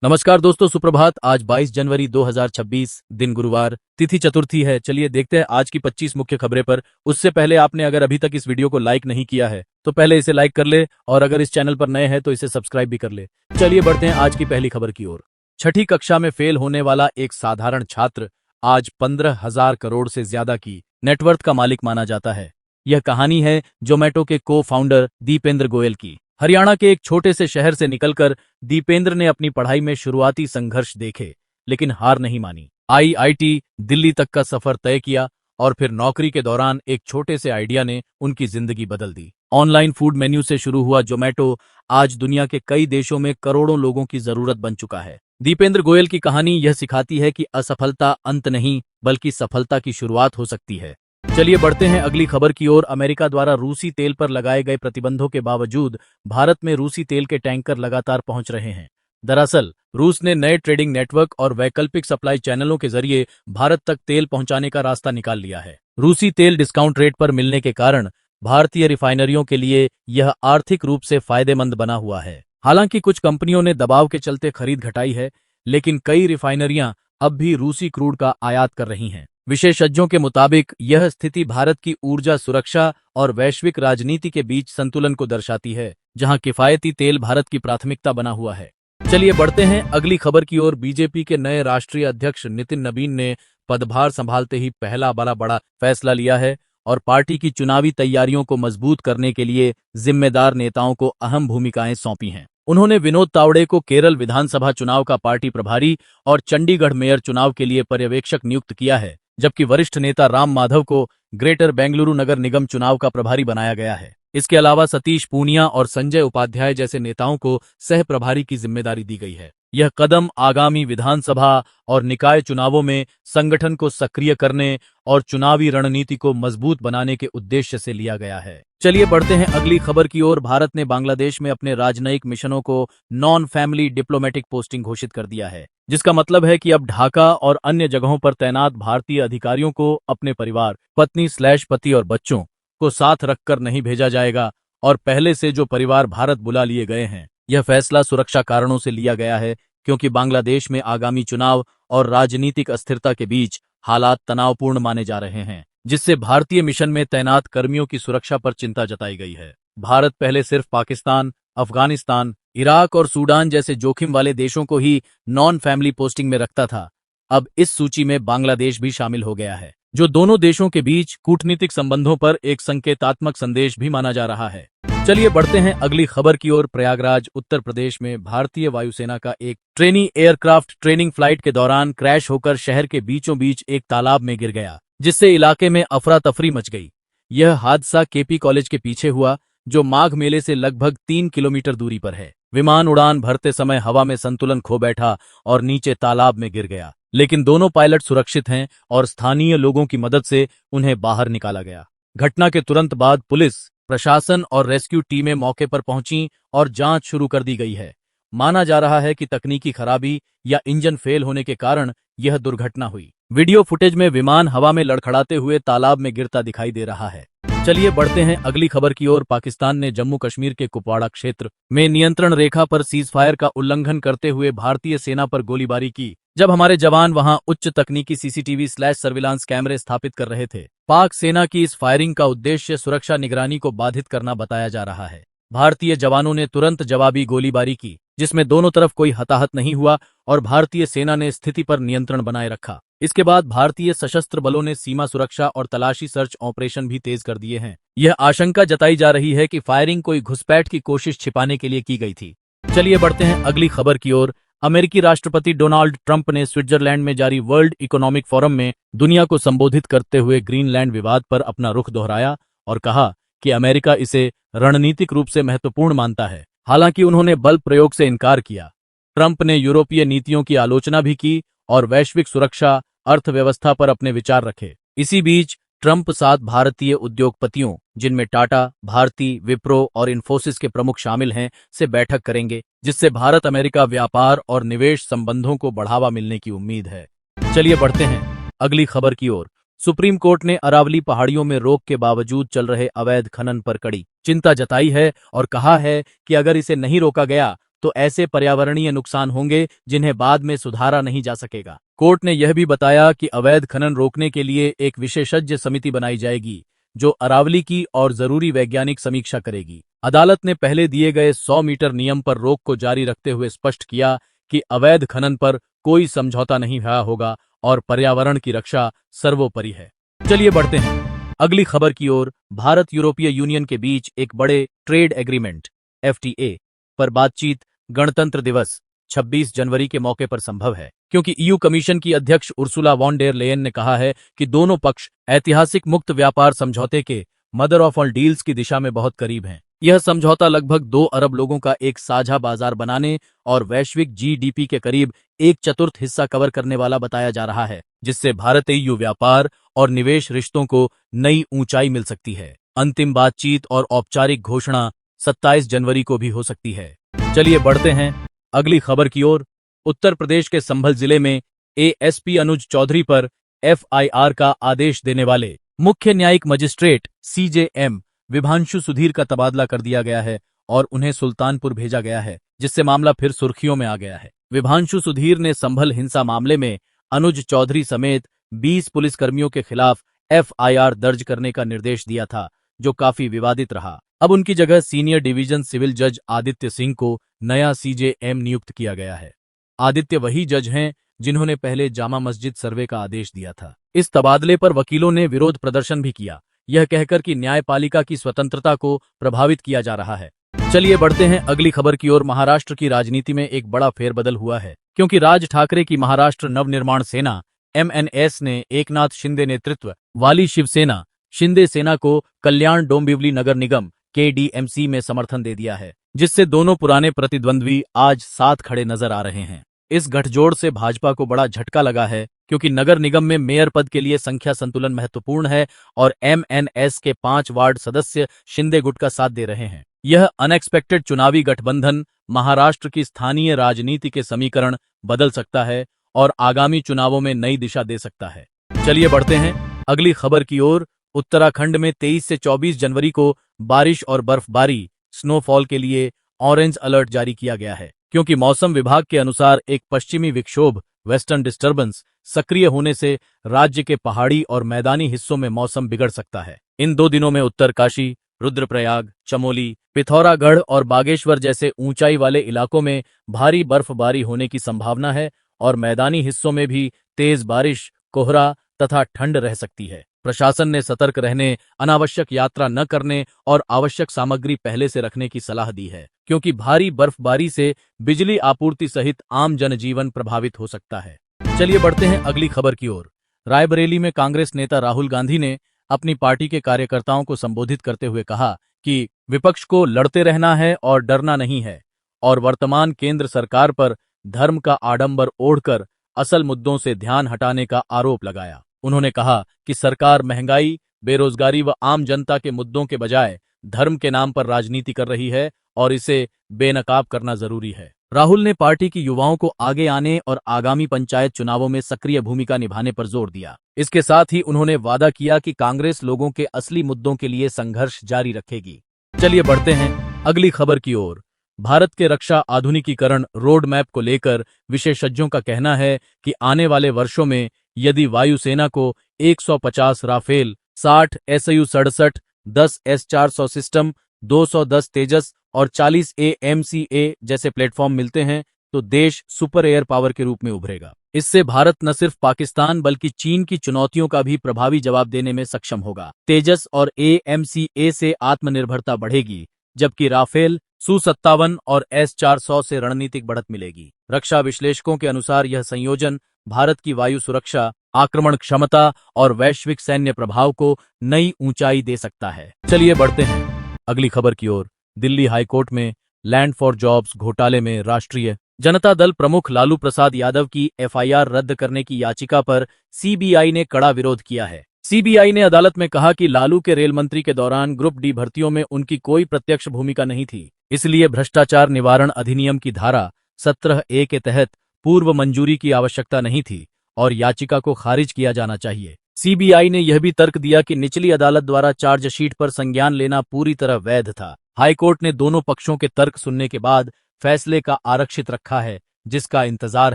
नमस्कार दोस्तों, सुप्रभात। आज 22 जनवरी 2026 दिन गुरुवार, तिथि चतुर्थी है। चलिए देखते हैं आज की 25 मुख्य खबरें पर। उससे पहले आपने अगर अभी तक इस वीडियो को लाइक नहीं किया है तो पहले इसे लाइक कर ले और अगर इस चैनल पर नए हैं तो इसे सब्सक्राइब भी कर ले। चलिए बढ़ते हैं आज की पहली खबर की ओर। छठी कक्षा में फेल होने वाला एक साधारण छात्र आज 15,000 करोड़ से ज्यादा की नेटवर्थ का मालिक माना जाता है। यह कहानी है जोमेटो के को फाउंडर दीपेंद्र गोयल की। हरियाणा के एक छोटे से शहर से निकलकर दीपेंद्र ने अपनी पढ़ाई में शुरुआती संघर्ष देखे, लेकिन हार नहीं मानी। आईआईटी दिल्ली तक का सफर तय किया और फिर नौकरी के दौरान एक छोटे से आइडिया ने उनकी जिंदगी बदल दी। ऑनलाइन फूड मेन्यू से शुरू हुआ जोमेटो आज दुनिया के कई देशों में करोड़ों लोगों की जरूरत बन चुका है। दीपेंद्र गोयल की कहानी यह सिखाती है कि असफलता अंत नहीं बल्कि सफलता की शुरुआत हो सकती है। चलिए बढ़ते हैं अगली खबर की ओर। अमेरिका द्वारा रूसी तेल पर लगाए गए प्रतिबंधों के बावजूद भारत में रूसी तेल के टैंकर लगातार पहुंच रहे हैं। दरअसल रूस ने नए ट्रेडिंग नेटवर्क और वैकल्पिक सप्लाई चैनलों के जरिए भारत तक तेल पहुंचाने का रास्ता निकाल लिया है। रूसी तेल डिस्काउंट रेट पर मिलने के कारण भारतीय रिफाइनरियों के लिए यह आर्थिक रूप से फायदेमंद बना हुआ है। हालांकि कुछ कंपनियों ने दबाव के चलते खरीद घटाई है, लेकिन कई रिफाइनरियां अब भी रूसी क्रूड का आयात कर रही हैं। विशेषज्ञों के मुताबिक यह स्थिति भारत की ऊर्जा सुरक्षा और वैश्विक राजनीति के बीच संतुलन को दर्शाती है, जहां किफायती तेल भारत की प्राथमिकता बना हुआ है। चलिए बढ़ते हैं अगली खबर की ओर। बीजेपी के नए राष्ट्रीय अध्यक्ष नितिन नबीन ने पदभार संभालते ही पहला बड़ा फैसला लिया है और पार्टी की चुनावी तैयारियों को मजबूत करने के लिए जिम्मेदार नेताओं को अहम भूमिकाएं सौंपी हैं। उन्होंने विनोद तावड़े को केरल विधानसभा चुनाव का पार्टी प्रभारी और चंडीगढ़ मेयर चुनाव के लिए पर्यवेक्षक नियुक्त किया है, जबकि वरिष्ठ नेता राम माधव को ग्रेटर बेंगलुरु नगर निगम चुनाव का प्रभारी बनाया गया है। इसके अलावा सतीश पूनिया और संजय उपाध्याय जैसे नेताओं को सह प्रभारी की जिम्मेदारी दी गई है। यह कदम आगामी विधानसभा और निकाय चुनावों में संगठन को सक्रिय करने और चुनावी रणनीति को मजबूत बनाने के उद्देश्य से लिया गया है। चलिए बढ़ते हैं अगली खबर की ओर। भारत ने बांग्लादेश में अपने राजनयिक मिशनों को नॉन फैमिली डिप्लोमेटिक पोस्टिंग घोषित कर दिया है, जिसका मतलब है कि अब ढाका और अन्य जगहों पर तैनात भारतीय अधिकारियों को अपने परिवार, पत्नी/पति और बच्चों को साथ रखकर नहीं भेजा जाएगा और पहले से जो परिवार भारत बुला लिए गए हैं। यह फैसला सुरक्षा कारणों से लिया गया है, क्योंकि बांग्लादेश में आगामी चुनाव और राजनीतिक अस्थिरता के बीच हालात तनावपूर्ण माने जा रहे हैं, जिससे भारतीय मिशन में तैनात कर्मियों की सुरक्षा पर चिंता जताई गई है। भारत पहले सिर्फ पाकिस्तान, अफगानिस्तान, इराक और सूडान जैसे जोखिम वाले देशों को ही नॉन फैमिली पोस्टिंग में रखता था। अब इस सूची में बांग्लादेश भी शामिल हो गया है, जो दोनों देशों के बीच कूटनीतिक संबंधों पर एक संकेतात्मक संदेश भी माना जा रहा है। चलिए बढ़ते हैं अगली खबर की ओर। प्रयागराज उत्तर प्रदेश में भारतीय वायुसेना का एक ट्रेनी एयरक्राफ्ट ट्रेनिंग फ्लाइट के दौरान क्रैश होकर शहर के बीचों बीच एक तालाब में गिर गया, जिससे इलाके में अफरा तफरी मच गई। यह हादसा केपी कॉलेज के पीछे हुआ, जो माघ मेले से लगभग 3 किलोमीटर दूरी पर है। विमान उड़ान भरते समय हवा में संतुलन खो बैठा और नीचे तालाब में गिर गया, लेकिन दोनों पायलट सुरक्षित हैं और स्थानीय लोगों की मदद से उन्हें बाहर निकाला गया। घटना के तुरंत बाद पुलिस, प्रशासन और रेस्क्यू टीमें मौके पर पहुंची और जांच शुरू कर दी गई है। माना जा रहा है कि तकनीकी खराबी या इंजन फेल होने के कारण यह दुर्घटना हुई। वीडियो फुटेज में विमान हवा में लड़खड़ाते हुए तालाब में गिरता दिखाई दे रहा है। चलिए बढ़ते हैं अगली खबर की ओर। पाकिस्तान ने जम्मू कश्मीर के कुपवाड़ा क्षेत्र में नियंत्रण रेखा पर सीजफायर का उल्लंघन करते हुए भारतीय सेना पर गोलीबारी की, जब हमारे जवान वहां उच्च तकनीकी CCTV/सर्विलांस कैमरे स्थापित कर रहे थे। पाक सेना की इस फायरिंग का उद्देश्य सुरक्षा निगरानी को बाधित करना बताया जा रहा है। भारतीय जवानों ने तुरंत जवाबी गोलीबारी की, जिसमें दोनों तरफ कोई हताहत नहीं हुआ और भारतीय सेना ने स्थिति पर नियंत्रण बनाए रखा। इसके बाद भारतीय सशस्त्र बलों ने सीमा सुरक्षा और तलाशी सर्च ऑपरेशन भी तेज कर दिए हैं। यह आशंका जताई जा रही है कि फायरिंग कोई घुसपैठ की कोशिश छिपाने के लिए की गई थी। चलिए बढ़ते हैं अगली खबर की ओर। अमेरिकी राष्ट्रपति डोनाल्ड ट्रंप ने स्विट्जरलैंड में जारी वर्ल्ड इकोनॉमिक फोरम में दुनिया को संबोधित करते हुए ग्रीनलैंड विवाद पर अपना रुख दोहराया और कहा कि अमेरिका इसे रणनीतिक रूप से महत्वपूर्ण मानता है। हालांकि उन्होंने बल प्रयोग से इनकार किया। ट्रंप ने यूरोपीय नीतियों की आलोचना भी की और वैश्विक सुरक्षा, अर्थव्यवस्था पर अपने विचार रखे। इसी बीच ट्रंप 7 भारतीय उद्योगपतियों, जिनमें टाटा, भारती, विप्रो और इन्फोसिस के प्रमुख शामिल हैं, से बैठक करेंगे, जिससे भारत अमेरिका व्यापार और निवेश संबंधों को बढ़ावा मिलने की उम्मीद है। चलिए बढ़ते हैं अगली खबर की ओर। सुप्रीम कोर्ट ने अरावली पहाड़ियों में रोक के बावजूद चल रहे अवैध खनन पर कड़ी चिंता जताई है और कहा है कि अगर इसे नहीं रोका गया तो ऐसे पर्यावरणीय नुकसान होंगे जिन्हें बाद में सुधारा नहीं जा सकेगा। कोर्ट ने यह भी बताया कि अवैध खनन रोकने के लिए एक विशेषज्ञ समिति बनाई जाएगी जो अरावली की और जरूरी वैज्ञानिक समीक्षा करेगी। अदालत ने पहले दिए गए 100 मीटर नियम पर रोक को जारी रखते हुए स्पष्ट किया कि अवैध खनन पर कोई समझौता नहीं हुआ होगा और पर्यावरण की रक्षा सर्वोपरि है। चलिए बढ़ते हैं अगली खबर की ओर। भारत यूरोपीय यूनियन के बीच एक बड़े ट्रेड एग्रीमेंट FTA पर बातचीत गणतंत्र दिवस 26 जनवरी के मौके पर संभव है, क्योंकि EU कमीशन की अध्यक्ष उर्सुला वॉन डेर लेयन ने कहा है कि दोनों पक्ष ऐतिहासिक मुक्त व्यापार समझौते के मदर ऑफ ऑल डील्स की दिशा में बहुत करीब हैं। यह समझौता लगभग 2 अरब लोगों का एक साझा बाजार बनाने और वैश्विक GDP के करीब 1/4 हिस्सा कवर करने वाला बताया जा रहा है, जिससे भारत EU व्यापार और निवेश रिश्तों को नई ऊंचाई मिल सकती है। अंतिम बातचीत और औपचारिक घोषणा 27 जनवरी को भी हो सकती है। चलिए बढ़ते हैं अगली खबर की ओर। उत्तर प्रदेश के संभल जिले में ASP अनुज चौधरी पर FIR का आदेश देने वाले मुख्य न्यायिक मजिस्ट्रेट CJM विभांशु सुधीर का तबादला कर दिया गया है और उन्हें सुल्तानपुर भेजा गया है, जिससे मामला फिर सुर्खियों में आ गया है। विभांशु सुधीर ने संभल हिंसा मामले में अनुज चौधरी समेत 20 पुलिसकर्मियों के खिलाफ FIR दर्ज करने का निर्देश दिया था, जो काफी विवादित रहा। अब उनकी जगह सीनियर डिवीजन सिविल जज आदित्य सिंह को नया CJM नियुक्त किया गया है। आदित्य वही जज हैं जिन्होंने पहले जामा मस्जिद सर्वे का आदेश दिया था। इस तबादले पर वकीलों ने विरोध प्रदर्शन भी किया, यह कहकर कि न्यायपालिका की स्वतंत्रता को प्रभावित किया जा रहा है। चलिए बढ़ते हैं अगली खबर की ओर। महाराष्ट्र की राजनीति में एक बड़ा फेरबदल हुआ है, क्योंकि राज ठाकरे की महाराष्ट्र नवनिर्माण सेना MNS ने एकनाथ शिंदे नेतृत्व वाली शिवसेना शिंदे सेना को कल्याण डोंबिवली नगर निगम KDMC में समर्थन दे दिया है, जिससे दोनों पुराने प्रतिद्वंद्वी आज साथ खड़े नजर आ रहे हैं। इस गठजोड़ से भाजपा को बड़ा झटका लगा है, क्योंकि नगर निगम में मेयर पद के लिए संख्या संतुलन महत्वपूर्ण है और MNS के 5 वार्ड सदस्य शिंदे गुट का साथ दे रहे हैं। यह अनएक्सपेक्टेड चुनावी गठबंधन महाराष्ट्र की स्थानीय राजनीति के समीकरण बदल सकता है और आगामी चुनावों में नई दिशा दे सकता है। चलिए बढ़ते हैं अगली खबर की ओर। उत्तराखंड में 23 से 24 जनवरी को बारिश और बर्फबारी स्नोफॉल के लिए ऑरेंज अलर्ट जारी किया गया है, क्योंकि मौसम विभाग के अनुसार एक पश्चिमी विक्षोभ वेस्टर्न डिस्टर्बेंस सक्रिय होने से राज्य के पहाड़ी और मैदानी हिस्सों में मौसम बिगड़ सकता है। इन 2 दिनों में उत्तरकाशी, रुद्रप्रयाग, चमोली, पिथौरागढ़ और बागेश्वर जैसे ऊंचाई वाले इलाकों में भारी बर्फबारी होने की संभावना है और मैदानी हिस्सों में भी तेज बारिश, कोहरा तथा ठंड रह सकती है। प्रशासन ने सतर्क रहने, अनावश्यक यात्रा न करने और आवश्यक सामग्री पहले से रखने की सलाह दी है, क्योंकि भारी बर्फबारी से बिजली आपूर्ति सहित आम जनजीवन प्रभावित हो सकता है। चलिए बढ़ते हैं अगली खबर की ओर। रायबरेली में कांग्रेस नेता राहुल गांधी ने अपनी पार्टी के कार्यकर्ताओं को संबोधित करते हुए कहा कि विपक्ष को लड़ते रहना है और डरना नहीं है, और वर्तमान केंद्र सरकार पर धर्म का आडंबर ओढ़कर असल मुद्दों से ध्यान हटाने का आरोप लगाया। उन्होंने कहा कि सरकार महंगाई, बेरोजगारी व आम जनता के मुद्दों के बजाय धर्म के नाम पर राजनीति कर रही है और इसे बेनकाब करना जरूरी है। राहुल ने पार्टी की युवाओं को आगे आने और आगामी पंचायत चुनावों में सक्रिय भूमिका निभाने पर जोर दिया। इसके साथ ही उन्होंने वादा किया कि कांग्रेस लोगों के असली मुद्दों के लिए संघर्ष जारी रखेगी। चलिए बढ़ते हैं अगली खबर की ओर। भारत के रक्षा आधुनिकीकरण रोड मैप को लेकर विशेषज्ञों का कहना है कि आने वाले वर्षों में यदि वायुसेना को 150 राफेल, 60 SU-67, 10 S-400 सिस्टम, 210 तेजस और 40 AMCA जैसे प्लेटफॉर्म मिलते हैं, तो देश सुपर एयर पावर के रूप में उभरेगा। इससे भारत न सिर्फ पाकिस्तान बल्कि चीन की चुनौतियों का भी प्रभावी जवाब देने में सक्षम होगा। तेजस और AMCA से आत्मनिर्भरता बढ़ेगी, जबकि राफेल, Su-57 और S-400 से रणनीतिक बढ़त मिलेगी। रक्षा विश्लेषकों के अनुसार यह संयोजन भारत की वायु सुरक्षा, आक्रमण क्षमता और वैश्विक सैन्य प्रभाव को नई ऊंचाई दे सकता है। चलिए बढ़ते हैं अगली खबर की ओर। दिल्ली हाईकोर्ट में लैंड फॉर जॉब्स घोटाले में राष्ट्रीय जनता दल प्रमुख लालू प्रसाद यादव की FIR रद्द करने की याचिका पर CBI ने कड़ा विरोध किया है। CBI ने अदालत में कहा कि लालू के रेल मंत्री के दौरान ग्रुप डी भर्तियों में उनकी कोई प्रत्यक्ष भूमिका नहीं थी, इसलिए भ्रष्टाचार निवारण अधिनियम की धारा 17A के तहत पूर्व मंजूरी की आवश्यकता नहीं थी और याचिका को खारिज किया जाना चाहिए। CBI ने यह भी तर्क दिया कि निचली अदालत द्वारा चार्जशीट पर संज्ञान लेना पूरी तरह वैध था। हाईकोर्ट ने दोनों पक्षों के तर्क सुनने के बाद फैसले का आरक्षित रखा है, जिसका इंतजार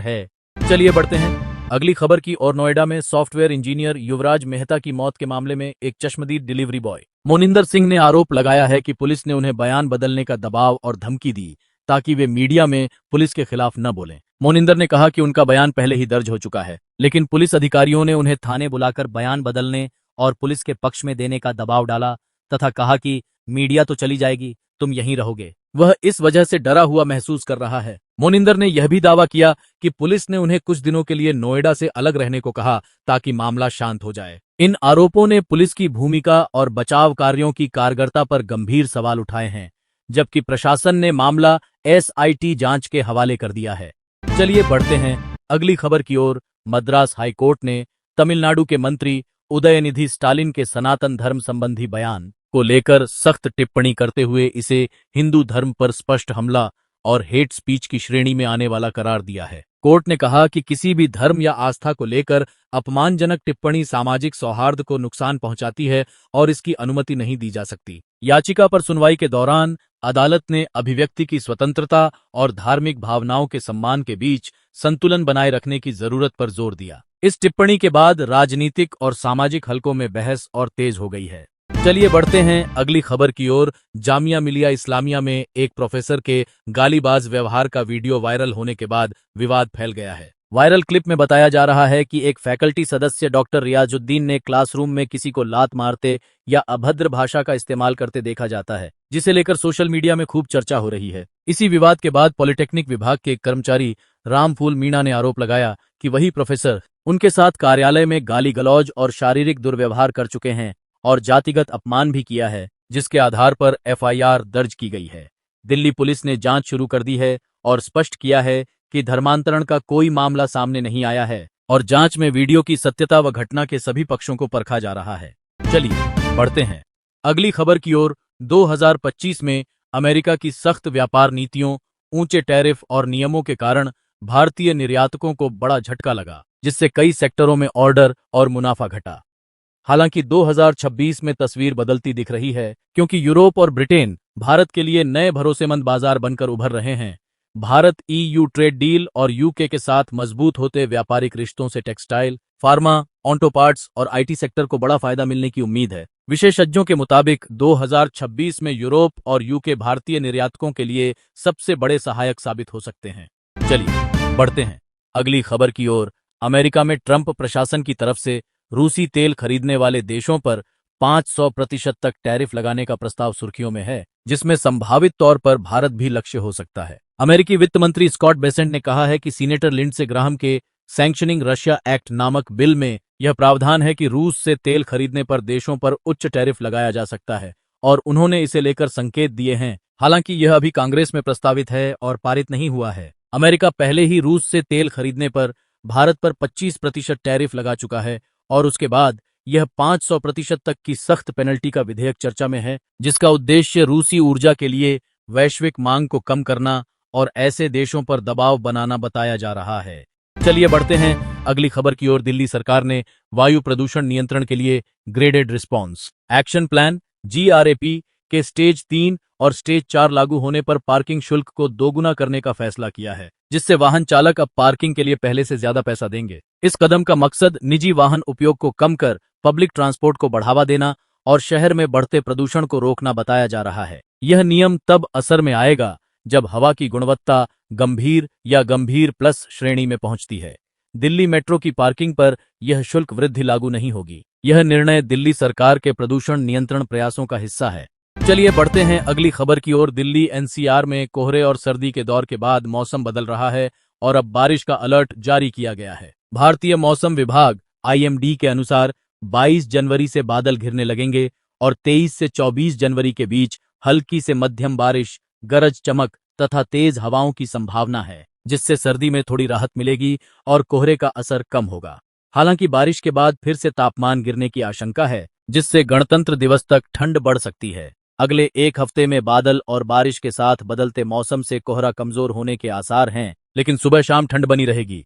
है। चलिए बढ़ते हैं अगली खबर की और। नोएडा में सॉफ्टवेयर इंजीनियर युवराज मेहता की मौत के मामले में एक चश्मदीद डिलीवरी बॉय मोनिंदर सिंह ने आरोप लगाया है कि पुलिस ने उन्हें बयान बदलने का दबाव और धमकी दी ताकि वे मीडिया में पुलिस के खिलाफ न बोलें। मोनिंदर ने कहा कि उनका बयान पहले ही दर्ज हो चुका है, लेकिन पुलिस अधिकारियों ने उन्हें थाने बुलाकर बयान बदलने और पुलिस के पक्ष में देने का दबाव डाला तथा कहा कि मीडिया तो चली जाएगी, तुम यहीं रहोगे। वह इस वजह से डरा हुआ महसूस कर रहा है। मोनिंदर ने यह भी दावा किया कि पुलिस ने उन्हें कुछ दिनों के लिए नोएडा से अलग रहने को कहा ताकि मामला शांत हो जाए। इन आरोपों ने पुलिस की भूमिका और बचाव कार्यों की कारगरता पर गंभीर सवाल उठाए हैं, जबकि प्रशासन ने मामला एसआईटी जांच के हवाले कर दिया है। चलिए बढ़ते हैं अगली खबर की ओर। मद्रास हाईकोर्ट ने तमिलनाडु के मंत्री उदयनिधि स्टालिन के सनातन धर्म संबंधी बयान को लेकर सख्त टिप्पणी करते हुए इसे हिंदू धर्म पर स्पष्ट हमला और हेट स्पीच की श्रेणी में आने वाला करार दिया है। कोर्ट ने कहा कि किसी भी धर्म या आस्था को लेकर अपमानजनक टिप्पणी सामाजिक सौहार्द को नुकसान पहुंचाती है और इसकी अनुमति नहीं दी जा सकती। याचिका पर सुनवाई के दौरान अदालत ने अभिव्यक्ति की स्वतंत्रता और धार्मिक भावनाओं के सम्मान के बीच संतुलन बनाए रखने की जरूरत पर जोर दिया। इस टिप्पणी के बाद राजनीतिक और सामाजिक हलकों में बहस और तेज हो गई है। चलिए बढ़ते हैं अगली खबर की ओर। जामिया मिलिया इस्लामिया में एक प्रोफेसर के गालीबाज व्यवहार का वीडियो वायरल होने के बाद विवाद फैल गया है। वायरल क्लिप में बताया जा रहा है कि एक फैकल्टी सदस्य डॉक्टर रियाजुद्दीन ने क्लासरूम में किसी को लात मारते या अभद्र भाषा का इस्तेमाल करते देखा जाता है, जिसे लेकर सोशल मीडिया में खूब चर्चा हो रही है। इसी विवाद के बाद पॉलिटेक्निक विभाग के कर्मचारी रामफूल मीणा ने आरोप लगाया कि वही प्रोफेसर उनके साथ कार्यालय में गाली गलौज और शारीरिक दुर्व्यवहार कर चुके हैं और जातिगत अपमान भी किया है, जिसके आधार पर एफआईआर दर्ज की गई है। दिल्ली पुलिस ने जांच शुरू कर दी है और स्पष्ट किया है कि धर्मांतरण का कोई मामला सामने नहीं आया है और जांच में वीडियो की सत्यता व घटना के सभी पक्षों को परखा जा रहा है। चलिए बढ़ते हैं अगली खबर की ओर। 2025 में अमेरिका की सख्त व्यापार नीतियों, ऊंचे टैरिफ और नियमों के कारण भारतीय निर्यातकों को बड़ा झटका लगा, जिससे कई सेक्टरों में ऑर्डर और मुनाफा घटा। हालांकि 2026 में तस्वीर बदलती दिख रही है, क्योंकि यूरोप और ब्रिटेन भारत के लिए नए भरोसेमंद बाजार बनकर उभर रहे हैं। भारत ईयू ट्रेड डील और यूके के साथ मजबूत होते व्यापारिक रिश्तों से टेक्सटाइल, फार्मा, ऑटो पार्ट्स और आईटी सेक्टर को बड़ा फायदा मिलने की उम्मीद है। विशेषज्ञों के मुताबिक 2026 में यूरोप और यूके भारतीय निर्यातकों के लिए सबसे बड़े सहायक साबित हो सकते हैं। चलिए बढ़ते हैं अगली खबर की ओर। अमेरिका में ट्रंप प्रशासन की तरफ से रूसी तेल खरीदने वाले देशों पर 500% तक टैरिफ लगाने का प्रस्ताव सुर्खियों में है, जिसमें संभावित तौर पर भारत भी लक्ष्य हो सकता है। अमेरिकी वित्त मंत्री स्कॉट बेसेंट ने कहा है कि सीनेटर लिंडसे ग्राहम के सैंक्शनिंग रशिया एक्ट नामक बिल में यह प्रावधान है कि रूस से तेल खरीदने पर देशों पर उच्च टैरिफ लगाया जा सकता है और उन्होंने इसे लेकर संकेत दिए हैं। हालांकि यह अभी कांग्रेस में प्रस्तावित है और पारित नहीं हुआ है। अमेरिका पहले ही रूस से तेल खरीदने पर भारत पर 25% टैरिफ लगा चुका है और उसके बाद यह 500% तक की सख्त पेनल्टी का विधेयक चर्चा में है, जिसका उद्देश्य रूसी ऊर्जा के लिए वैश्विक मांग को कम करना और ऐसे देशों पर दबाव बनाना बताया जा रहा है। चलिए बढ़ते हैं अगली खबर की ओर। दिल्ली सरकार ने वायु प्रदूषण नियंत्रण के लिए graded response action plan GRAP के स्टेज 3 और स्टेज 4 लागू होने पर पार्किंग शुल्क को दोगुना करने का फैसला किया है, जिससे वाहन चालक अब पार्किंग के लिए पहले से ज्यादा पैसा देंगे। इस कदम का मकसद निजी वाहन उपयोग को कम कर पब्लिक ट्रांसपोर्ट को बढ़ावा देना और शहर में बढ़ते प्रदूषण को रोकना बताया जा रहा है। यह नियम तब असर में आएगा जब हवा की गुणवत्ता गंभीर या गंभीर प्लस श्रेणी में पहुंचती है। दिल्ली मेट्रो की पार्किंग पर यह शुल्क वृद्धि लागू नहीं होगी। यह निर्णय दिल्ली सरकार के प्रदूषण नियंत्रण प्रयासों का हिस्सा है। चलिए बढ़ते हैं अगली खबर की ओर। दिल्ली NCR में कोहरे और सर्दी के दौर के बाद मौसम बदल रहा है और अब बारिश का अलर्ट जारी किया गया है। भारतीय मौसम विभाग IMD के अनुसार 22 जनवरी से बादल घिरने लगेंगे और 23 से 24 जनवरी के बीच हल्की से मध्यम बारिश, गरज चमक तथा तेज हवाओं की संभावना है, जिससे सर्दी में थोड़ी राहत मिलेगी और कोहरे का असर कम होगा। हालांकि बारिश के बाद फिर से तापमान गिरने की आशंका है, जिससे गणतंत्र दिवस तक ठंड बढ़ सकती है। अगले एक हफ्ते में बादल और बारिश के साथ बदलते मौसम से कोहरा कमजोर होने के आसार हैं, लेकिन सुबह शाम ठंड बनी रहेगी।